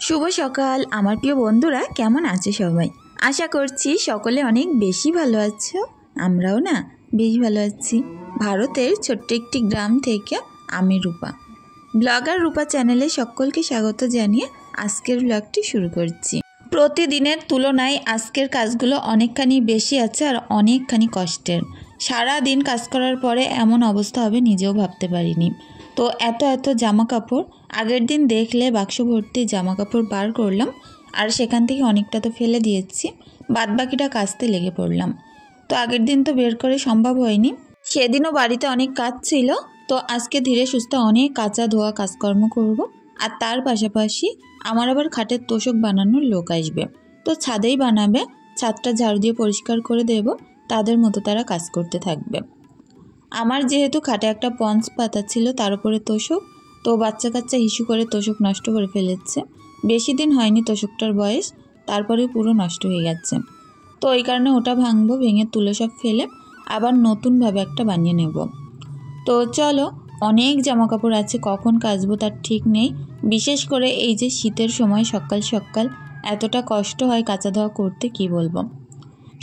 শুভ সকাল আমার প্রিয় বন্ধুরা, কেমন আছো সবাই? আশা করছি সকলে অনেক বেশি ভালো আছো। আমরাও না বেশ ভালো আছি। ভারতের ছোট্ট একটি গ্রাম থেকে আমি রূপা, ব্লগার রূপা চ্যানেলে সকলকে স্বাগত জানিয়ে আজকের ব্লগটি শুরু করছি। প্রতিদিনের তুলনায় আজকের কাজগুলো অনেকখানি বেশি আছে আর অনেকখানি কষ্টের। সারা দিন কাজ করার পরে এমন অবস্থা হবে নিজেও ভাবতে পারিনি। তো এত জামা কাপড় আগের দিন দেখলে বাক্স ভর্তি জামা কাপড় বার করলাম, আর সেখান থেকে অনেকটা তো ফেলে দিয়েছি, বাদবাকিটা কাচতে লেগে পড়লাম। তো আগের দিন তো বের করে সম্ভব হয়নি, সেদিনও বাড়িতে অনেক কাজ ছিল। তো আজকে ধীরে সুস্থে অনেক কাঁচা ধোয়া কাজকর্ম করব। আর তার পাশাপাশি আমার আবার খাটের তোষক বানানোর লোক আসবে, তো ছাদেই বানাবে, ছাদটা ঝাড়ু দিয়ে পরিষ্কার করে দেব, তাদের মতো তারা কাজ করতে থাকবে। আমার যেহেতু খাটে একটা পঞ্চ পাতা ছিল, তার উপরে তোষক, তো বাচ্চা কাচ্চা হিসু করে তোষক নষ্ট করে ফেলেছে। বেশি দিন হয়নি তোষকটার বয়স, তারপরে পুরো নষ্ট হয়ে গেছে। তো ওই কারণে ওটা ভাঙবো, ভেঙে তুলে সব ফেলে আবার নতুনভাবে একটা বানিয়ে নেব। তো চলো, অনেক জামা কাপড় আছে, কখন কাচবো তার ঠিক নেই। বিশেষ করে এই যে শীতের সময় সকাল সকাল এতটা কষ্ট হয় কাচা ধোয়া করতে, কি বলবো।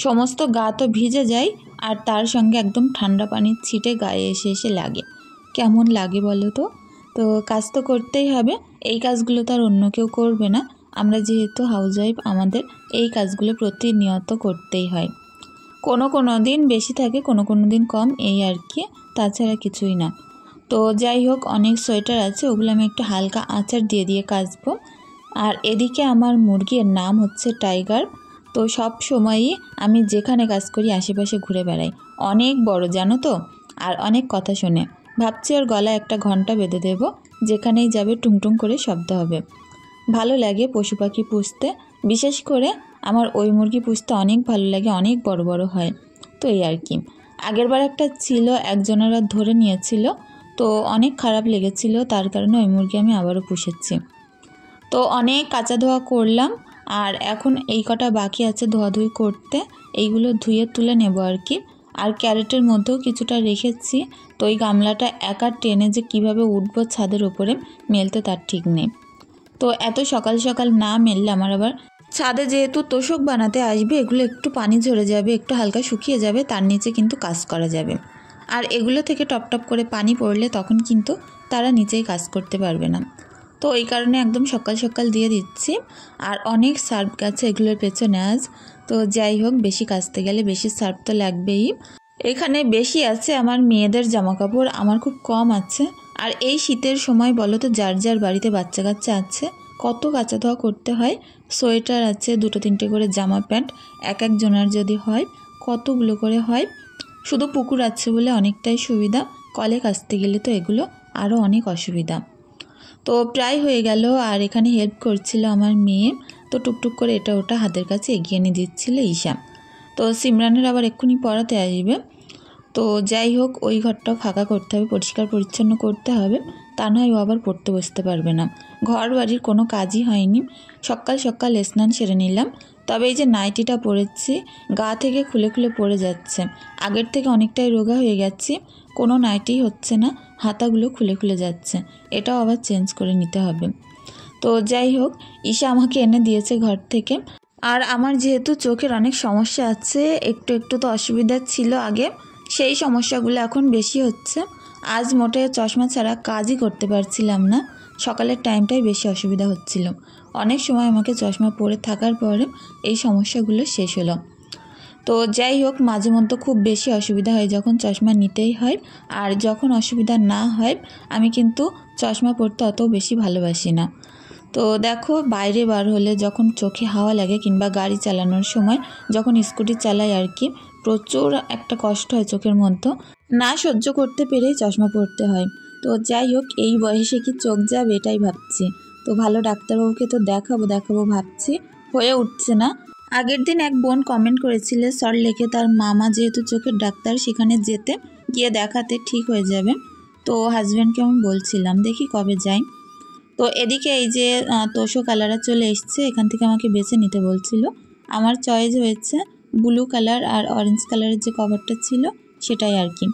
সমস্ত গা তো ভিজে যায়, আর তার সঙ্গে একদম ঠান্ডা পানির ছিটে গায়ে এসে এসে লাগে। কেমন লাগে বলো তো? তো কাজ তো করতেই হবে, এই কাজগুলো তো আর অন্য কেউ করবে না। আমরা যেহেতু হাউসওয়াইফ, আমাদের এই কাজগুলো প্রতিনিয়ত করতেই হয়। কোনো দিন বেশি থাকে, কোনো দিন কম, এই আর কি, তাছাড়া কিছুই না। তো যাই হোক, অনেক সোয়েটার আছে, ওগুলো আমি একটু হালকা আঁচার দিয়ে কাচবো। আর এদিকে আমার মুরগির নাম হচ্ছে টাইগার। তো সব সময়ই আমি যেখানে কাজ করি আশেপাশে ঘুরে বেড়াই, অনেক বড় জানো তো, আর অনেক কথা শোনে। ভাবছি ওর গলায় একটা ঘন্টা বেঁধে দেব, যেখানেই যাবে টুংটুং করে শব্দ হবে। ভালো লাগে পশু পাখি পুষতে, বিশেষ করে আমার ওই মুরগি পুষতে অনেক ভালো লাগে, অনেক বড় বড় হয়। তো এই আর কি, আগেরবার একটা ছিল, একজনেরা ধরে নিয়েছিল, তো অনেক খারাপ লেগেছিল, তার কারণে ওই মুরগি আমি আবারও পুষেছি। তো অনেক কাঁচা ধোয়া করলাম, আর এখন এই কটা বাকি আছে ধোয়াধুয়ি করতে, এইগুলো ধুয়ে তুলে নেব আর কি। আর ক্যারেটের মধ্যেও কিছুটা রেখেছি, তো ওই গামলাটা একা টেনে যে কিভাবে উঠবো ছাদের ওপরে মেলতে তার ঠিক নেই। তো এত সকাল সকাল না মেললে আমার আবার ছাদে যেহেতু তোষক বানাতে আসবে, এগুলো একটু পানি ঝরে যাবে, একটু হালকা শুকিয়ে যাবে, তার নিচে কিন্তু কাজ করা যাবে। আর এগুলো থেকে টপ করে পানি পড়লে তখন কিন্তু তারা নিচেই কাজ করতে পারবে না। তো এই কারণে একদম সকাল সকাল দিয়ে দিচ্ছি। আর অনেক সার্ফ গেছে এগুলোর পেছনে আজ। তো যাই হোক, বেশি কাচতে গেলে বেশি সার্ফ তো লাগবেই। এখানে বেশি আছে আমার মেয়েদের জামা কাপড়, আমার খুব কম আছে। আর এই শীতের সময় বলো তো, যার যার বাড়িতে বাচ্চা কাচ্চা আছে, কত কাচা ধোয়া করতে হয়। সোয়েটার আছে, 2-3টে করে জামা প্যান্ট এক একজনের যদি হয়, কতগুলো করে হয়। শুধু পুকুর আছে বলে অনেকটাই সুবিধা, কলে কাচতে গেলে তো এগুলো আরও অনেক অসুবিধা। তো প্রায় হয়ে গেল, আর এখানে হেল্প করছিল আমার মেয়ে, তো টুকটুক করে এটা ওটা হাতের কাছে এগিয়ে নিয়ে দিচ্ছিল ঈশা। তো সিমরানের আবার এক্ষুনি পড়াতে আসবে। তো যাই হোক, ওই ঘরটাও ফাঁকা করতে হবে, পরিষ্কার পরিচ্ছন্ন করতে হবে, তা নয় ও আবার পড়তে বসতে পারবে না। ঘর বাড়ির কোনো কাজই হয়নি, সকাল সকাল স্নান সেরে নিলাম। তবে এই যে নাইটিটা পরেছি, গা থেকে খুলে পড়ে যাচ্ছে, আগের থেকে অনেকটাই রোগা হয়ে গেছি, কোনো নাইটিই হচ্ছে না, হাতাগুলো খুলে যাচ্ছে, এটাও আবার চেঞ্জ করে নিতে হবে। তো যাই হোক, ঈশা আমাকে এনে দিয়েছে ঘর থেকে। আর আমার যেহেতু চোখের অনেক সমস্যা আছে, একটু তো অসুবিধা ছিল আগে, সেই সমস্যাগুলো এখন বেশি হচ্ছে। আজ মোটে চশমা ছাড়া কাজই করতে পারছিলাম না, সকালের টাইমটাই বেশি অসুবিধা হচ্ছিল। অনেক সময় আমাকে চশমা পরে থাকার পরে এই সমস্যাগুলো শেষ হলো। তো যাই হোক, মাঝে মধ্যে খুব বেশি অসুবিধা হয় যখন চশমা নিতেই হয়, আর যখন অসুবিধা না হয় আমি কিন্তু চশমা পরতে অত বেশি ভালোবাসি না। তো দেখো, বাইরে বার হলে যখন চোখে হাওয়া লাগে, কিংবা গাড়ি চালানোর সময় যখন স্কুটি চালাই আর কি, প্রচুর একটা কষ্ট হয় চোখের মধ্যে, না সহ্য করতে পেরেই চশমা পরতে হয়। তো যাই হোক, এই বয়সে কি চোখ যাবে এটাই ভাবছি। তো ভালো ডাক্তারবাবুকে তো দেখাবো ভাবছি, হয়ে উঠছে না। আগের দিন এক বোন কমেন্ট করেছিল সল্টলেকে তার মামা যেহেতু চোখের ডাক্তার, সেখানে গিয়ে দেখাতে ঠিক হয়ে যাবে। তো হাজব্যান্ডকে আমি বলছিলাম দেখি কবে যাই। তো এদিকে এই যে তোষক কালাররা চলে এসছে, এখান থেকে আমাকে বেছে নিতে বলছিল। আমার চয়েস হয়েছে ব্লু কালার আর অরেঞ্জ কালারের যে কভারটা ছিল সেটাই আর কি,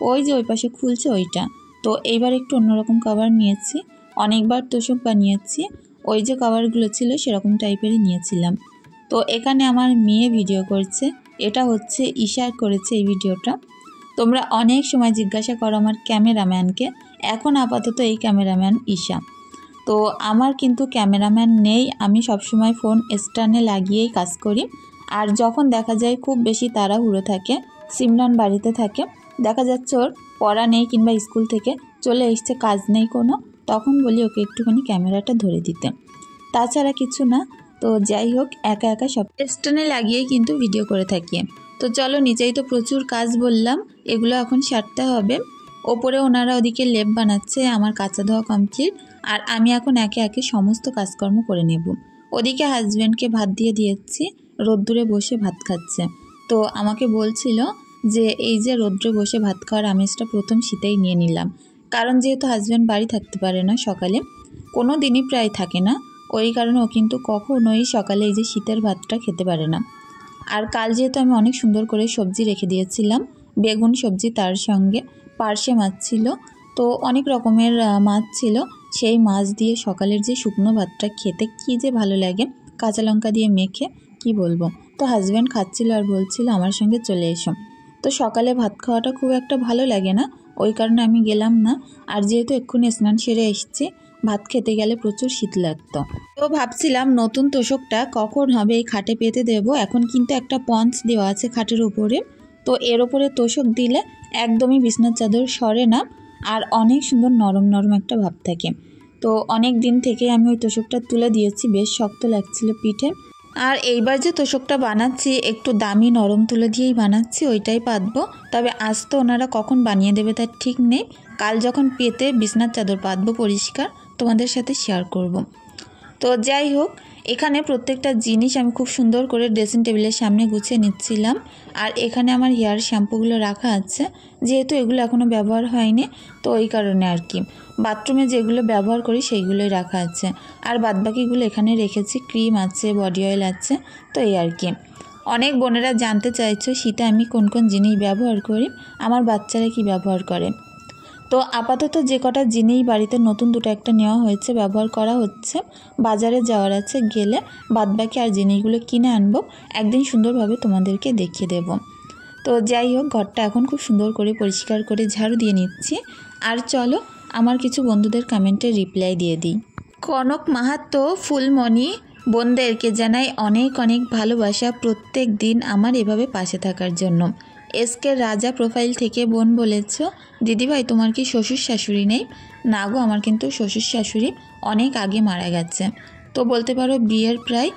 ওই যে ওই পাশে খুলছে ওইটা। তো এইবার একটু অন্যরকম কভার নিয়েছি, অনেকবার তোষক বানিয়েছি, ওই যে কভারগুলো ছিল সেরকম টাইপেরই নিয়েছিলাম। তো এখানে আমার মেয়ে ভিডিও করছে, এটা হচ্ছে ঈশা করেছে এই ভিডিওটা। তোমরা অনেক সময় জিজ্ঞাসা করো আমার ক্যামেরাম্যানকে, এখন আপাতত এই ক্যামেরাম্যান ঈশা। তো আমার কিন্তু ক্যামেরাম্যান নেই, আমি সবসময় ফোন স্ট্যান্ডে লাগিয়েই কাজ করি। আর যখন দেখা যায় খুব বেশি তাড়াহুড়ো থাকে, সিমরান বাড়িতে থাকে, দেখা যাচ্ছে ওর পড়া নেই কিংবা স্কুল থেকে চলে এসছে, কাজ নেই কোনো, তখন বলি ওকে একটুখানি ক্যামেরাটা ধরে দিতে, তাছাড়া কিছু না। তো যাই হোক, একা একা সব স্ট্যান্ডে লাগিয়েই কিন্তু ভিডিও করে থাকি। তো চলো, নিচেই তো প্রচুর কাজ বললাম, এগুলো এখন সারতে হবে। ওপরে ওনারা ওদিকে লেপ বানাচ্ছে, আমার কাঁচা ধোয়া কমপ্লিট, আর আমি এখন একে একে সমস্ত কাজকর্ম করে নেব। ওদিকে হাজব্যান্ডকে ভাত দিয়ে দিয়েছি, রোদ্দুরে বসে ভাত খাচ্ছে। তো আমাকে বলছিল যে এই যে রোদ্রে বসে ভাত খাওয়ার আমেজটা প্রথম শীতেই নিয়ে নিলাম, কারণ যেহেতু হাজব্যান্ড বাড়ি থাকতে পারে না, সকালে কোনো দিনই প্রায় থাকে না, ওই কারণে ও কিন্তু কখনোই সকালে এই যে শীতের ভাতটা খেতে পারে না। আর কাল যেহেতু আমি অনেক সুন্দর করে সবজি রেখে দিয়েছিলাম, বেগুন সবজি, তার সঙ্গে পার্শে মাছ ছিল, তো অনেক রকমের মাছ ছিল, সেই মাছ দিয়ে সকালের যে শুকনো ভাতটা খেতে কী যে ভালো লাগে, কাঁচা লঙ্কা দিয়ে মেখে কি বলবো। তো হাজব্যান্ড খাচ্ছিল আর বলছিল আমার সঙ্গে চলে এসো। তো সকালে ভাত খাওয়াটা খুব একটা ভালো লাগে না, ওই কারণে আমি গেলাম না। আর যেহেতু এক্ষুনি স্নান সেরে এসেছি, ভাত খেতে গেলে প্রচুর শীত লাগতো। তো ভাবছিলাম নতুন তোষকটা কখন হবে এই খাটে পেতে দেব। এখন কিন্তু একটা পঞ্চ দেওয়া আছে খাটের উপরে, তো এর ওপরে তোষক দিলে একদমই বিছনার চাদর সরে না, আর অনেক সুন্দর নরম নরম একটা ভাব থাকে। তো অনেক দিন থেকে আমি ওই তোষকটা তুলে দিয়েছি, বেশ শক্ত লাগছিল পিঠে। আর এইবার যে তোষকটা বানাচ্ছি একটু দামি নরম তুলে দিয়েই বানাচ্ছি, ওইটাই পাতবো। তবে আজ তো ওনারা কখন বানিয়ে দেবে তার ঠিক নেই, কাল যখন পেতে বিছনার চাদর পাতবো পরিষ্কার, তোমাদের সাথে শেয়ার করব। তো যাই হোক, এখানে প্রত্যেকটা জিনিস আমি খুব সুন্দর করে ড্রেসিং টেবিলের সামনে গুছিয়ে নিচ্ছিলাম। আর এখানে আমার হেয়ার শ্যাম্পুগুলো রাখা আছে, যেহেতু এগুলো এখনও ব্যবহার হয়নি, তো ওই কারণে আর কি বাথরুমে যেগুলো ব্যবহার করি সেইগুলোই রাখা আছে। আর বাদবাকিগুলো এখানে রেখেছি, ক্রিম আছে, বডি অয়েল আছে, তো এই আর কি। অনেক বোনেরা জানতে চাইছো শীতে আমি কোন কোন জিনিস ব্যবহার করি, আমার বাচ্চারা কি ব্যবহার করে। তো আপাতত যে কটা জিনিস বাড়িতে নতুন দুটো একটা নেওয়া হয়েছে, ব্যবহার করা হচ্ছে, বাজারে যাওয়ার আছে, গেলে বাদবাকি আর জিনিসগুলো কিনে আনবো, একদিন সুন্দরভাবে তোমাদেরকে দেখিয়ে দেব। তো যাই হোক, ঘরটা এখন খুব সুন্দর করে পরিষ্কার করে ঝাড়ু দিয়ে নিচ্ছি। আর চলো আমার কিছু বন্ধুদের কমেন্টে রিপ্লাই দিয়ে দিই। কনক মাহাতো, ফুলমণি, বোনদেরকে জানাই অনেক অনেক ভালোবাসা প্রত্যেক দিন আমার এভাবে পাশে থাকার জন্য। এসকে রাজা প্রোফাইল থেকে বোন বলেছ, দিদিভাই তোমার কি শ্বশুর শাশুড়ি নেই? না গো, আমার কিন্তু শ্বশুর শাশুড়ি অনেক আগে মারা গেছে। তো বলতে পারো বিয়ের প্রায়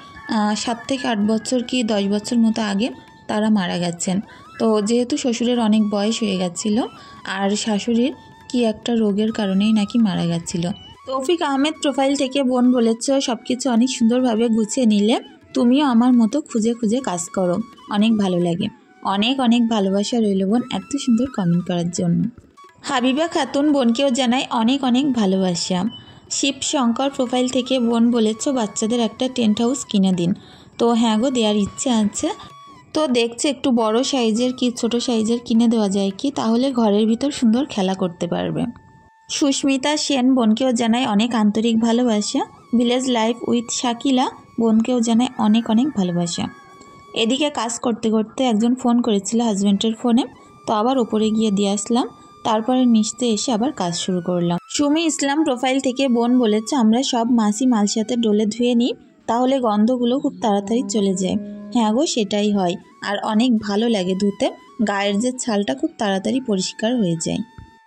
7 থেকে 8 বছর কি 10 বছর মতো আগে তারা মারা গেছেন। তো যেহেতু শ্বশুরের অনেক বয়স হয়ে গেছিলো, আর শাশুড়ির কি একটা রোগের কারণেই নাকি মারা গেছিলো। তৌফিক আহমেদ প্রোফাইল থেকে বোন বলেছ, সব কিছু অনেক সুন্দরভাবে গুছিয়ে নিলে, তুমিও আমার মতো খুঁজে খুঁজে কাজ করো, অনেক ভালো লাগে। অনেক অনেক ভালোবাসা রইল বোন এত সুন্দর কমেন্ট করার জন্য। হাবিবা খাতুন, বোনকেও জানাই অনেক অনেক ভালোবাসা। শিব শঙ্কর প্রোফাইল থেকে বোন বলেছ বাচ্চাদের একটা টেন্ট হাউস কিনে দিন। তো হ্যাঁ গো, দেওয়ার ইচ্ছে আছে। তো দেখছে একটু বড় সাইজের কি ছোট সাইজের কিনে দেওয়া যায় কি, তাহলে ঘরের ভিতর সুন্দর খেলা করতে পারবে। সুস্মিতা সেন, বোনকেও জানাই অনেক আন্তরিক ভালোবাসা। ভিলেজ লাইফ উইথ শাকিলা, বোনকেও জানাই অনেক অনেক ভালোবাসা। এদিকে কাজ করতে করতে একজন ফোন করেছিল হাজব্যান্ডের ফোনে, তো আবার ওপরে গিয়ে দিয়ে আসলাম, তারপরে নিচতে এসে আবার কাজ শুরু করলাম। সুমি ইসলাম প্রোফাইল থেকে বোন বলেছে, আমরা সব মাছই মালসাতে ডলে ধুয়ে নিই, তাহলে গন্ধগুলো খুব তাড়াতাড়ি চলে যায়। হ্যাঁ গো, সেটাই হয়, আর অনেক ভালো লাগে ধুতে, গায়ের যে ছালটা খুব তাড়াতাড়ি পরিষ্কার হয়ে যায়।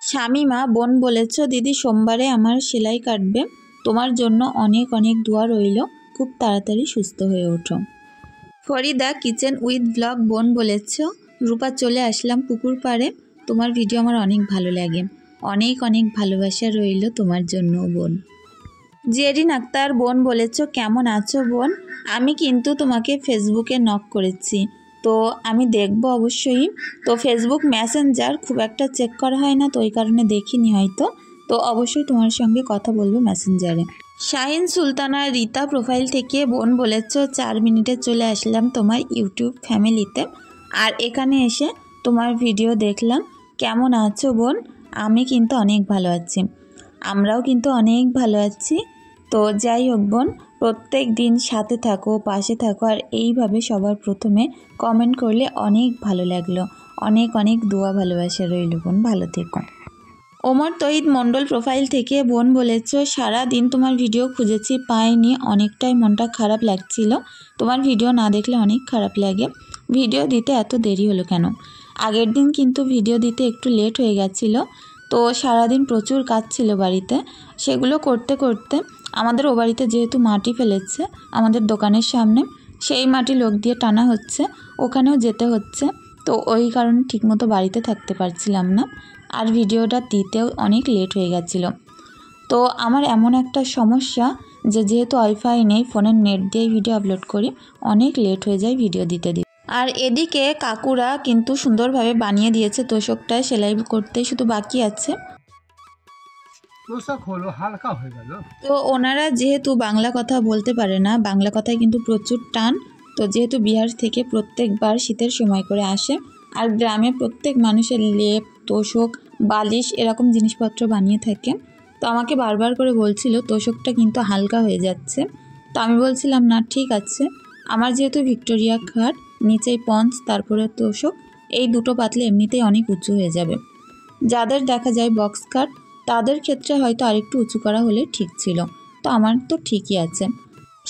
শামিমা বোন বলেছ, দিদি সোমবারে আমার সেলাই কাটবে, তোমার জন্য অনেক অনেক দোয়া রইল, খুব তাড়াতাড়ি সুস্থ হয়ে ওঠো। ফরিদা কিচেন উইথ ব্লগ বোন বলেছ, রূপা চলে আসলাম পুকুর পাড়ে, তোমার ভিডিও আমার অনেক ভালো লাগে, অনেক অনেক ভালোবাসা রইল তোমার জন্য বোন। জেরিন আক্তার বোন বলেছ, কেমন আছো বোন? আমি কিন্তু তোমাকে ফেসবুকে নক করেছি, তো আমি দেখব অবশ্যই। তো ফেসবুক মেসেঞ্জার খুব একটা চেক করা হয় না, তো ওই কারণে দেখিনি হয়তো, তো অবশ্যই তোমার সঙ্গে কথা বলবো মেসেঞ্জারে। শাহিন সুলতানা রীতা প্রোফাইল থেকে বোন বলেছ, 4 মিনিটে চলে আসলাম তোমার ইউটিউব ফ্যামিলিতে, আর এখানে এসে তোমার ভিডিও দেখলাম, কেমন আছো বোন? আমি কিন্তু অনেক ভালো আছি, আমরাও কিন্তু অনেক ভালো আছি। তো যাই হোক বোন, প্রত্যেক দিন সাথে থাকো, পাশে থাকো, আর এইভাবে সবার প্রথমে কমেন্ট করলে অনেক ভালো লাগলো। অনেক অনেক দোয়া ভালোবাসা রইল বোন, ভালো থেকো। ওমর তহিদ মণ্ডল প্রোফাইল থেকে বোন বলেছ, সারা দিন তোমার ভিডিও খুঁজেছি, পাইনি, অনেকটাই মনটা খারাপ লাগছিল। তোমার ভিডিও না দেখলে অনেক খারাপ লাগে। ভিডিও দিতে এত দেরি হলো কেন? আগের দিন কিন্তু ভিডিও দিতে একটু লেট হয়ে গেছিলো। তো সারাদিন প্রচুর কাজ ছিল বাড়িতে, সেগুলো করতে করতে আমাদের ও বাড়িতে যেহেতু মাটি ফেলেছে আমাদের দোকানের সামনে, সেই মাটি লোক দিয়ে টানা হচ্ছে, ওখানেও যেতে হচ্ছে। তো ওই কারণে ঠিকমতো বাড়িতে থাকতে পারছিলাম না, আর ভিডিওটা দিতেও অনেক লেট হয়ে গেছিলো। তো আমার এমন একটা সমস্যা যে যেহেতু ওয়াইফাই নেই, ফোনের নেট দিয়ে ভিডিও আপলোড করি, অনেক লেট হয়ে যায় ভিডিও দিতে। আর এদিকে কাকুরা কিন্তু সুন্দরভাবে বানিয়ে দিয়েছে তোষকটা, সেলাই করতে শুধু বাকি আছে। তোষক হলো হালকা হয়ে গেল। তো ওনারা যেহেতু বাংলা কথা বলতে পারে না, বাংলা কথায় কিন্তু প্রচুর টান। তো যেহেতু বিহার থেকে প্রত্যেকবার শীতের সময় করে আসে, আর গ্রামে প্রত্যেক মানুষের লেপ, তোষক, বালিশ এরকম জিনিসপত্র বানিয়ে থাকে। তো আমাকে বারবার করে বলছিল তোষকটা কিন্তু হালকা হয়ে যাচ্ছে। তো আমি বলছিলাম না, ঠিক আছে, আমার যেহেতু ভিক্টোরিয়া খাট, নিচেই পঞ্চ, তারপরে তোষক, এই দুটো পাতলে এমনিতেই অনেক উঁচু হয়ে যাবে। যাদের দেখা যায় বক্স খাট, তাদের ক্ষেত্রে হয়তো আরেকটু উঁচু করা হলে ঠিক ছিল। তো আমার তো ঠিকই আছে।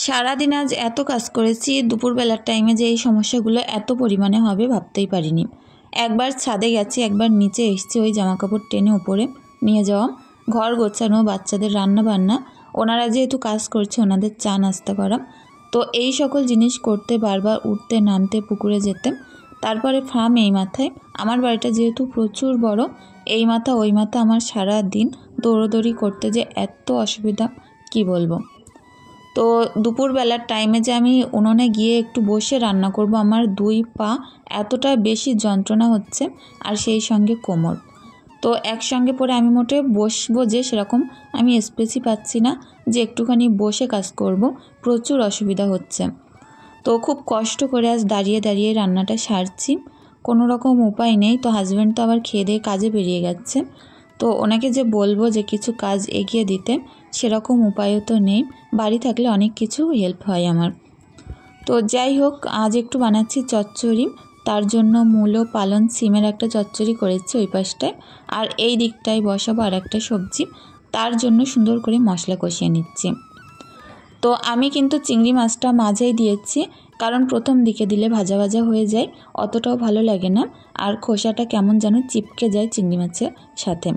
সারাদিন আজ এত কাজ করেছি, দুপুরবেলার টাইমে যে এই সমস্যাগুলো এত পরিমাণে হবে ভাবতেই পারিনি। একবার ছাদে গেছি, একবার নিচে এসেছি ওই জামাকাপড় টেনে উপরে নিয়ে যাওয়া, ঘর গোছানো, বাচ্চাদের রান্না বান্না, ওনারা যেহেতু কাজ করছে ওনাদের চা নাস্তা করা। তো এই সকল জিনিস করতে বারবার উঠতে নামতে পুকুরে যেতে। তারপরে ফার্ম এই মাথায়, আমার বাড়িটা যেহেতু প্রচুর বড়, এই মাথা ওই মাথা আমার সারা দিন দৌড়োদৌড়ি করতে যে এত অসুবিধা কি বলবো। তো দুপুরবেলার টাইমে যে আমি উনুনে গিয়ে একটু বসে রান্না করব, আমার দুই পা এতটা বেশি যন্ত্রণা হচ্ছে, আর সেই সঙ্গে কোমর। তো একসঙ্গে পরে আমি মোটে বসবো যে সেরকম আমি স্পেসই পাচ্ছি না যে একটুখানি বসে কাজ করব, প্রচুর অসুবিধা হচ্ছে। তো খুব কষ্ট করে আজ দাঁড়িয়ে দাঁড়িয়ে রান্নাটা সারছি, কোনো রকম উপায় নেই। তো হাজব্যান্ড তো আবার খেয়ে দিয়ে কাজে বেরিয়ে গেছে। তো ওনাকে যে বলবো যে কিছু কাজ এগিয়ে দিতে, সেরকম উপায়ও তো নেই। বাড়ি থাকলে অনেক কিছু হেল্প হয় আমার। তো যাই হোক, আজ একটু বানাচ্ছি চচ্চড়ি। তার জন্য মূলো, পালং, সিমের একটা চচ্চড়ি করেছি ওই পাশটায়, আর এই দিকটায় বসাবো আর একটা সবজি। তার জন্য সুন্দর করে মশলা কষিয়ে নিচ্ছি। তো আমি কিন্তু চিংড়ি মাছটা মাঝেই দিয়েছি, কারণ প্রথম দিকে দিলে ভাজা ভাজা হয়ে যায়, অতটাও ভালো লাগে না, আর খোসাটা কেমন যেন চিপকে যায় চিংড়ি মাছের সাথে।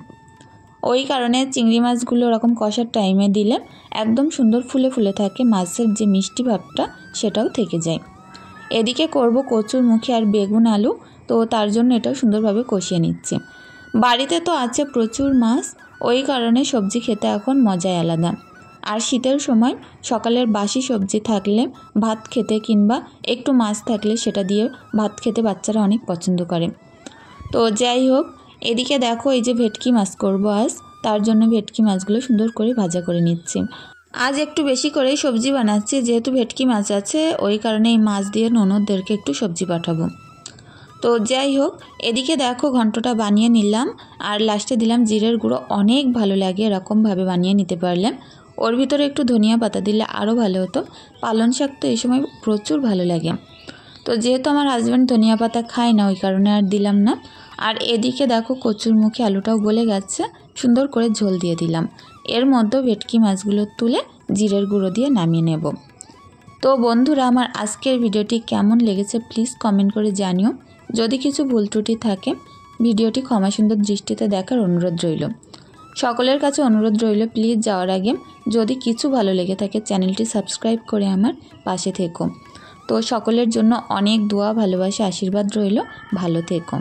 ওই কারণে চিংড়ি মাছগুলো ওরকম কষার টাইমে দিলে একদম সুন্দর ফুলে ফুলে থাকে, মাছের যে মিষ্টি ভাবটা সেটাও থেকে যায়। এদিকে করব কচুরমুখী আর বেগুন আলু, তো তার জন্য এটাও সুন্দরভাবে কষিয়ে নিচ্ছি। বাড়িতে তো আছে প্রচুর মাছ, ওই কারণে সবজি খেতে এখন মজাই আলাদা। আর শীতের সময় সকালের বাসি সবজি থাকলে ভাত খেতে, কিংবা একটু মাছ থাকলে সেটা দিয়ে ভাত খেতে বাচ্চারা অনেক পছন্দ করে। তো যাই হোক, এদিকে দেখো এই যে ভেটকি মাছ করব আজ, তার জন্য ভেটকি মাছগুলো সুন্দর করে ভাজা করে নিচ্ছি। আজ একটু বেশি করেই সবজি বানাচ্ছি, যেহেতু ভেটকি মাছ আছে, ওই কারণে এই মাছ দিয়ে ননদদেরকে একটু সবজি পাঠাবো। তো যাই হোক, এদিকে দেখো ঘন্টটা বানিয়ে নিলাম, আর লাস্টে দিলাম জিরের গুঁড়ো। অনেক ভালো লাগে এরকমভাবে বানিয়ে নিতে পারলে। ওর ভিতরে একটু ধনিয়া পাতা দিলে আরও ভালো হতো। পালং শাক তো এই সময় প্রচুর ভালো লাগে। তো যেহেতু আমার হাজব্যান্ড ধনিয়া পাতা খায় না, ওই কারণে আর দিলাম না। আর এদিকে দেখো কচুরমুখী আলুটাও গলে গেছে, সুন্দর করে ঝোল দিয়ে দিলাম। এর মধ্যে ভেটকি মাছগুলো তুলে জিরের গুঁড়ো দিয়ে নামিয়ে নেব। তো বন্ধুরা, আমার আজকের ভিডিওটি কেমন লেগেছে প্লিজ কমেন্ট করে জানিও। যদি কিছু ভুল ত্রুটি থাকে, ভিডিওটি ক্ষমা সুন্দর দৃষ্টিতে দেখার অনুরোধ রইল। সকলের কাছে অনুরোধ রইল, প্লিজ যাওয়ার আগে যদি কিছু ভালো লেগে থাকে চ্যানেলটি সাবস্ক্রাইব করে আমার পাশে থেকো। তো সকলের জন্য অনেক দোয়া, ভালোবাসা, আশীর্বাদ রইল। ভালো থেকো।